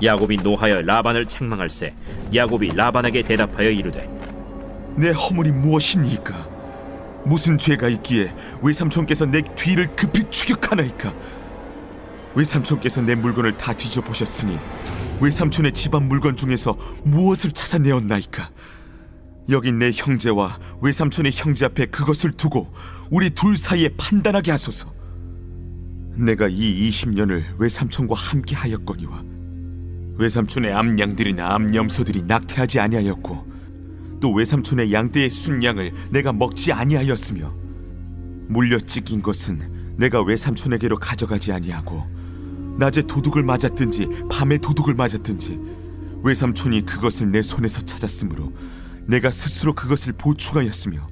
야곱이 노하여 라반을 책망할세. 야곱이 라반에게 대답하여 이르되 내 허물이 무엇이니까? 무슨 죄가 있기에 외삼촌께서 내 뒤를 급히 추격하나이까? 외삼촌께서 내 물건을 다 뒤져보셨으니 외삼촌의 집안 물건 중에서 무엇을 찾아내었나이까? 여기 내 형제와 외삼촌의 형제 앞에 그것을 두고 우리 둘 사이에 판단하게 하소서. 내가 이 20년을 외삼촌과 함께 하였거니와 외삼촌의 암양들이나 암염소들이 낙태하지 아니하였고 또 외삼촌의 양떼의 순양을 내가 먹지 아니하였으며 물려 찢긴 것은 내가 외삼촌에게로 가져가지 아니하고 낮에 도둑을 맞았든지 밤에 도둑을 맞았든지 외삼촌이 그것을 내 손에서 찾았으므로 내가 스스로 그것을 보충하였으며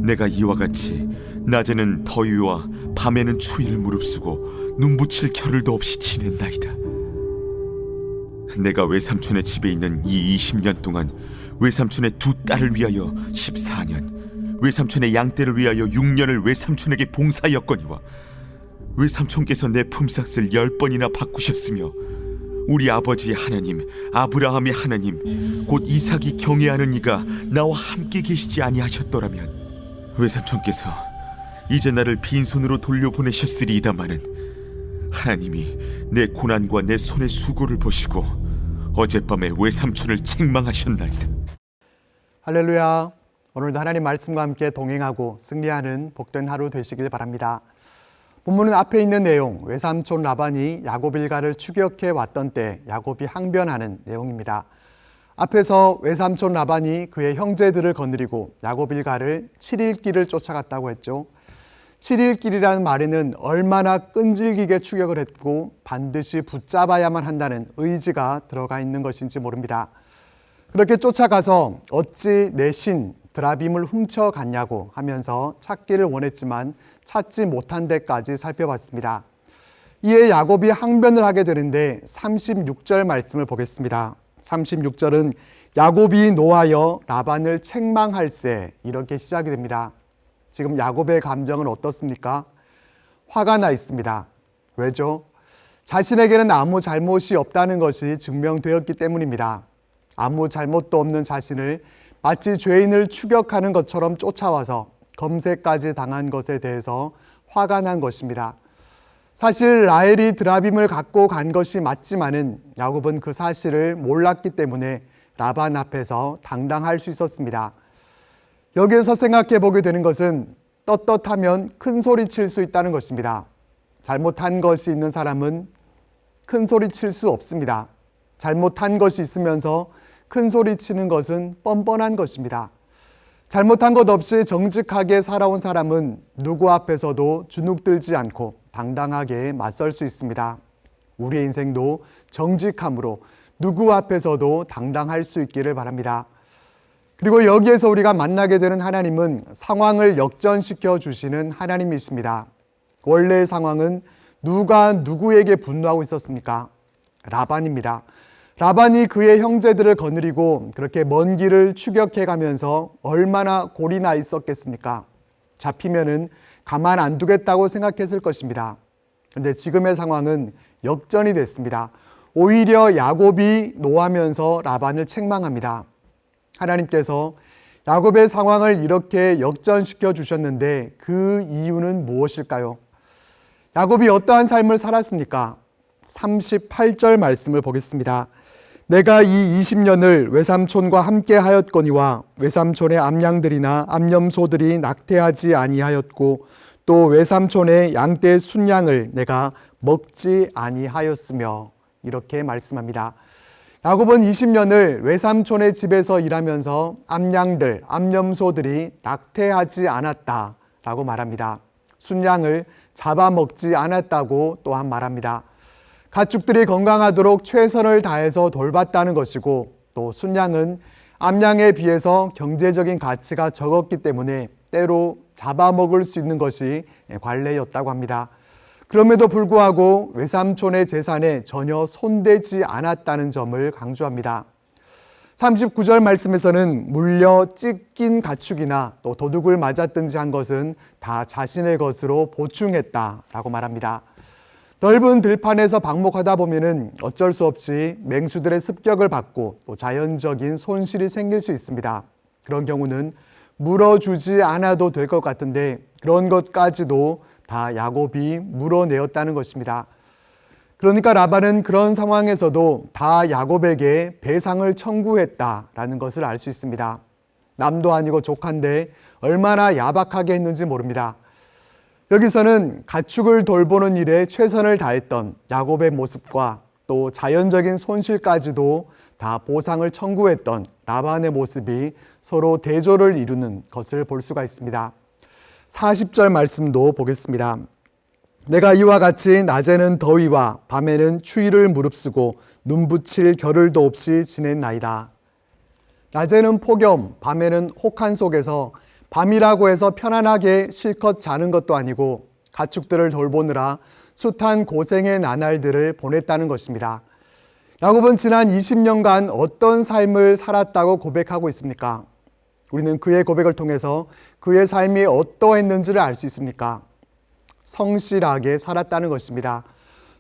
내가 이와 같이 낮에는 더위와 밤에는 추위를 무릅쓰고 눈붙일 겨를도 없이 지낸나이다. 내가 외삼촌의 집에 있는 이 20년 동안 외삼촌의 두 딸을 위하여 14년, 외삼촌의 양떼를 위하여 6년을 외삼촌에게 봉사하였거니와 외삼촌께서 내 품삯을 10번이나 바꾸셨으며 우리 아버지의 하나님 아브라함의 하나님 곧 이삭이 경외하는 이가 나와 함께 계시지 아니하셨더라면 외삼촌께서 이제 나를 빈손으로 돌려보내셨으리이다마는 하나님이 내 고난과 내 손의 수고를 보시고 어젯밤에 외삼촌을 책망하셨나이다. 할렐루야. 오늘도 하나님 말씀과 함께 동행하고 승리하는 복된 하루 되시길 바랍니다. 본문은 앞에 있는 내용, 외삼촌 라반이 야곱 일가를 추격해 왔던 때 야곱이 항변하는 내용입니다. 앞에서 외삼촌 라반이 그의 형제들을 거느리고 야곱 일가를 7일 길을 쫓아갔다고 했죠. 7일 길이라는 말에는 얼마나 끈질기게 추격을 했고 반드시 붙잡아야만 한다는 의지가 들어가 있는 것인지 모릅니다. 그렇게 쫓아가서 어찌 내 신 드라빔을 훔쳐갔냐고 하면서 찾기를 원했지만 찾지 못한 데까지 살펴봤습니다. 이에 야곱이 항변을 하게 되는데 36절 말씀을 보겠습니다. 36절은 야곱이 노하여 라반을 책망할세 이렇게 시작이 됩니다. 지금 야곱의 감정은 어떻습니까? 화가 나 있습니다. 왜죠? 자신에게는 아무 잘못이 없다는 것이 증명되었기 때문입니다. 아무 잘못도 없는 자신을 마치 죄인을 추격하는 것처럼 쫓아와서 검색까지 당한 것에 대해서 화가 난 것입니다. 사실 라헬이 드라빔을 갖고 간 것이 맞지만은 야곱은 그 사실을 몰랐기 때문에 라반 앞에서 당당할 수 있었습니다. 여기에서 생각해 보게 되는 것은 떳떳하면 큰 소리 칠 수 있다는 것입니다. 잘못한 것이 있는 사람은 큰 소리 칠 수 없습니다. 잘못한 것이 있으면서 큰 소리 치는 것은 뻔뻔한 것입니다. 잘못한 것 없이 정직하게 살아온 사람은 누구 앞에서도 주눅들지 않고 당당하게 맞설 수 있습니다. 우리의 인생도 정직함으로 누구 앞에서도 당당할 수 있기를 바랍니다. 그리고 여기에서 우리가 만나게 되는 하나님은 상황을 역전시켜 주시는 하나님이십니다. 원래의 상황은 누가 누구에게 분노하고 있었습니까? 라반입니다. 라반이 그의 형제들을 거느리고 그렇게 먼 길을 추격해 가면서 얼마나 골이 나 있었겠습니까? 잡히면은 가만 안 두겠다고 생각했을 것입니다. 그런데 지금의 상황은 역전이 됐습니다. 오히려 야곱이 노하면서 라반을 책망합니다. 하나님께서 야곱의 상황을 이렇게 역전시켜 주셨는데 그 이유는 무엇일까요? 야곱이 어떠한 삶을 살았습니까? 38절 말씀을 보겠습니다. 내가 이 20년을 외삼촌과 함께 하였거니와 외삼촌의 암양들이나 암염소들이 낙태하지 아니하였고 또 외삼촌의 양떼 순양을 내가 먹지 아니하였으며 이렇게 말씀합니다. 야곱은 20년을 외삼촌의 집에서 일하면서 암양들, 암염소들이 낙태하지 않았다라고 말합니다. 순양을 잡아먹지 않았다고 또한 말합니다. 가축들이 건강하도록 최선을 다해서 돌봤다는 것이고 또 순양은 암양에 비해서 경제적인 가치가 적었기 때문에 때로 잡아먹을 수 있는 것이 관례였다고 합니다. 그럼에도 불구하고 외삼촌의 재산에 전혀 손대지 않았다는 점을 강조합니다. 39절 말씀에서는 물려 찢긴 가축이나 또 도둑을 맞았든지 한 것은 다 자신의 것으로 보충했다라고 말합니다. 넓은 들판에서 방목하다 보면은 어쩔 수 없이 맹수들의 습격을 받고 또 자연적인 손실이 생길 수 있습니다. 그런 경우는 물어주지 않아도 될 것 같은데 그런 것까지도 다 야곱이 물어내었다는 것입니다. 그러니까 라반은 그런 상황에서도 다 야곱에게 배상을 청구했다라는 것을 알 수 있습니다. 남도 아니고 조카인데 얼마나 야박하게 했는지 모릅니다. 여기서는 가축을 돌보는 일에 최선을 다했던 야곱의 모습과 또 자연적인 손실까지도 다 보상을 청구했던 라반의 모습이 서로 대조를 이루는 것을 볼 수가 있습니다. 40절 말씀도 보겠습니다. 내가 이와 같이 낮에는 더위와 밤에는 추위를 무릅쓰고 눈붙일 겨를도 없이 지냈나이다. 낮에는 폭염, 밤에는 혹한 속에서 밤이라고 해서 편안하게 실컷 자는 것도 아니고 가축들을 돌보느라 숱한 고생의 나날들을 보냈다는 것입니다. 야곱은 지난 20년간 어떤 삶을 살았다고 고백하고 있습니까? 우리는 그의 고백을 통해서 그의 삶이 어떠했는지를 알 수 있습니까? 성실하게 살았다는 것입니다.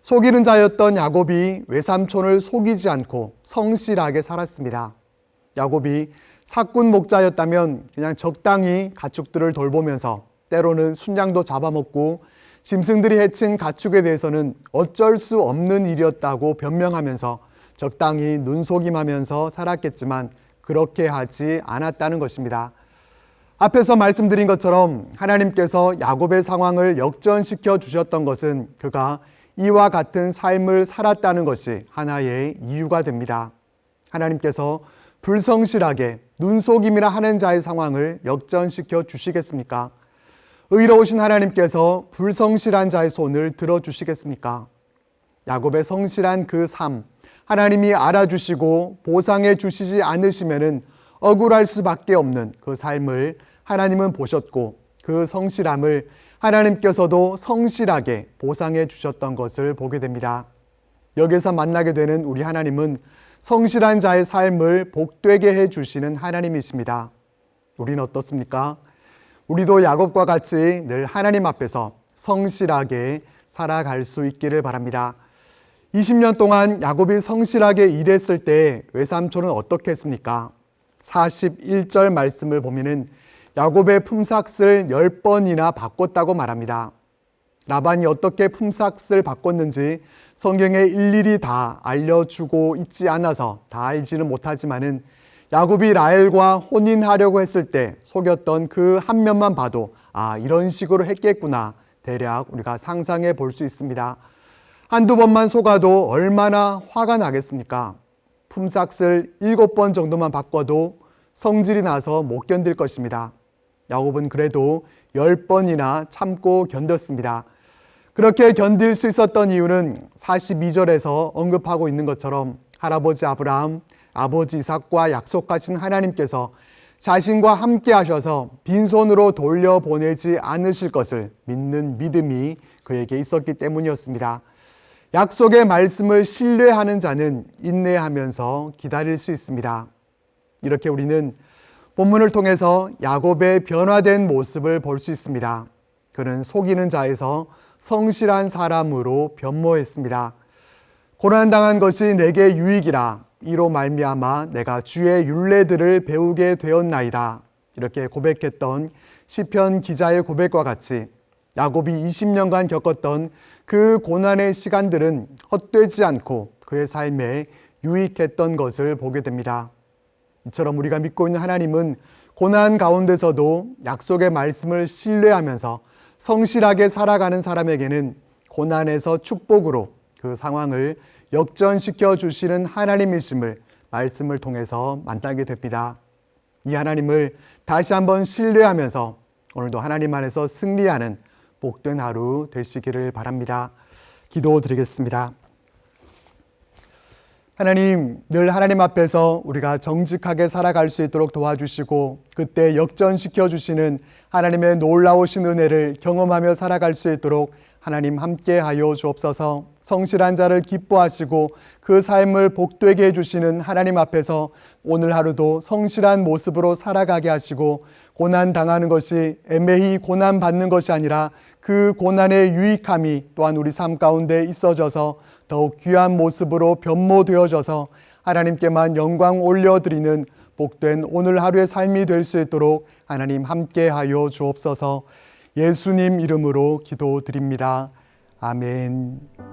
속이는 자였던 야곱이 외삼촌을 속이지 않고 성실하게 살았습니다. 야곱이 사꾼 목자였다면 그냥 적당히 가축들을 돌보면서 때로는 순양도 잡아먹고 짐승들이 해친 가축에 대해서는 어쩔 수 없는 일이었다고 변명하면서 적당히 눈속임하면서 살았겠지만 그렇게 하지 않았다는 것입니다. 앞에서 말씀드린 것처럼 하나님께서 야곱의 상황을 역전시켜 주셨던 것은 그가 이와 같은 삶을 살았다는 것이 하나의 이유가 됩니다. 하나님께서 불성실하게 눈속임이라 하는 자의 상황을 역전시켜 주시겠습니까? 의로우신 하나님께서 불성실한 자의 손을 들어주시겠습니까? 야곱의 성실한 그 삶, 하나님이 알아주시고 보상해 주시지 않으시면은 억울할 수밖에 없는 그 삶을 하나님은 보셨고 그 성실함을 하나님께서도 성실하게 보상해 주셨던 것을 보게 됩니다. 여기서 만나게 되는 우리 하나님은 성실한 자의 삶을 복되게 해 주시는 하나님이십니다. 우리는 어떻습니까? 우리도 야곱과 같이 늘 하나님 앞에서 성실하게 살아갈 수 있기를 바랍니다. 20년 동안 야곱이 성실하게 일했을 때 외삼촌은 어떻게 했습니까? 41절 말씀을 보면은 야곱의 품삯을 10번이나 바꿨다고 말합니다. 라반이 어떻게 품삯을 바꿨는지 성경에 일일이 다 알려주고 있지 않아서 다 알지는 못하지만은 야곱이 라헬과 혼인하려고 했을 때 속였던 그 한 면만 봐도 이런 식으로 했겠구나 대략 우리가 상상해 볼 수 있습니다. 한두 번만 속아도 얼마나 화가 나겠습니까? 품삯을 7번 정도만 바꿔도 성질이 나서 못 견딜 것입니다. 야곱은 그래도 10번이나 참고 견뎠습니다. 그렇게 견딜 수 있었던 이유는 42절에서 언급하고 있는 것처럼 할아버지 아브라함, 아버지 이삭과 약속하신 하나님께서 자신과 함께 하셔서 빈손으로 돌려보내지 않으실 것을 믿는 믿음이 그에게 있었기 때문이었습니다. 약속의 말씀을 신뢰하는 자는 인내하면서 기다릴 수 있습니다. 이렇게 우리는 본문을 통해서 야곱의 변화된 모습을 볼 수 있습니다. 그는 속이는 자에서 성실한 사람으로 변모했습니다. 고난당한 것이 내게 유익이라 이로 말미암아 내가 주의 율례들을 배우게 되었나이다. 이렇게 고백했던 시편 기자의 고백과 같이 야곱이 20년간 겪었던 그 고난의 시간들은 헛되지 않고 그의 삶에 유익했던 것을 보게 됩니다. 이처럼 우리가 믿고 있는 하나님은 고난 가운데서도 약속의 말씀을 신뢰하면서 성실하게 살아가는 사람에게는 고난에서 축복으로 그 상황을 역전시켜 주시는 하나님이심을 말씀을 통해서 만나게 됩니다. 이 하나님을 다시 한번 신뢰하면서 오늘도 하나님 안에서 승리하는 복된 하루 되시기를 바랍니다. 기도드리겠습니다. 하나님, 늘 하나님 앞에서 우리가 정직하게 살아갈 수 있도록 도와주시고 그때 역전시켜 주시는 하나님의 놀라우신 은혜를 경험하며 살아갈 수 있도록 하나님 함께하여 주옵소서. 성실한 자를 기뻐하시고 그 삶을 복되게 해주시는 하나님 앞에서 오늘 하루도 성실한 모습으로 살아가게 하시고 고난 당하는 것이 애매히 고난 받는 것이 아니라 그 고난의 유익함이 또한 우리 삶 가운데 있어져서 더욱 귀한 모습으로 변모되어져서 하나님께만 영광 올려드리는 복된 오늘 하루의 삶이 될 수 있도록 하나님 함께하여 주옵소서. 예수님 이름으로 기도드립니다. 아멘.